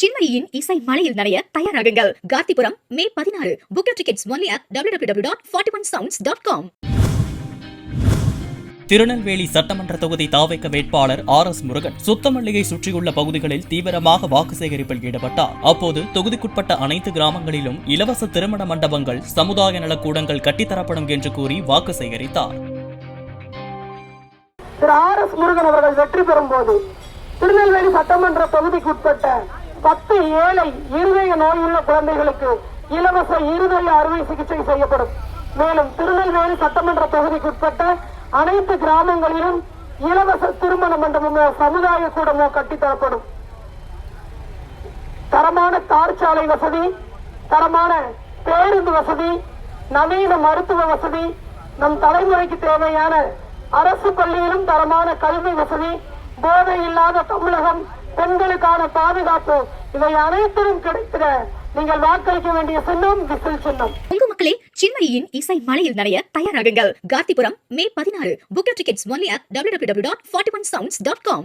சின்மயியின் இசை மலையில் நனைய தயாராகுங்கள். கார்த்திபுரம் மே 16. Book your tickets only at www.41sounds.com. Tirunelveli சட்டமன்ற தொகுதி தாவேக வேட்பாளர் RS முருகன் சுத்தமல்லியை சுற்றியுள்ள பகுதிகளில் தீவிரமாக வாக்கு சேகரிப்பில் ஈடுபட்டார். அப்போது தொகுதிக்குட்பட்ட அனைத்து கிராமங்களிலும் இலவச திருமண மண்டபங்கள், சமுதாய நலக்கூடங்கள் கட்டித்தரப்படும் என்று கூறி வாக்கு சேகரித்தார். திரு RS முருகன் அவர்கள் வெற்றி பெறும் போது திருநெல்வேலி சட்டமன்ற தொகுதிக்குட்பட்ட 10 ஏழை இருதய நோயுள்ள குழந்தைகளுக்கு இலவச இருதய அறுவை சிகிச்சை செய்யப்படும். மேலும் திருநெல்வேலி சட்டமன்ற தொகுதிக்குட்பட்ட அனைத்து கிராமங்களிலும் இலவச திருமண மண்டபமோ சமுதாய கூடமோ கட்டித்தரப்படும். தரமான தார் சாலை வசதி, தரமான பேருந்து வசதி, நவீன மருத்துவ வசதி, நம் தலைமுறைக்கு தேவையான அரசு பள்ளியிலும் தரமான கல்வி வசதி, போதை இல்லாத தமிழகம், பெண்களுக்கான பாதுகாப்பு, இவை அனைத்திலும் கிடைத்திட நீங்கள் வாக்களிக்க வேண்டிய சின்னம் விசில் சின்னம். உங்க மக்களே, சின்மயியின் இசை மலையில் நனைய தயாராகுங்கள். கார்த்திபுரம் மே 16. Book your tickets only at www.41sounds.com.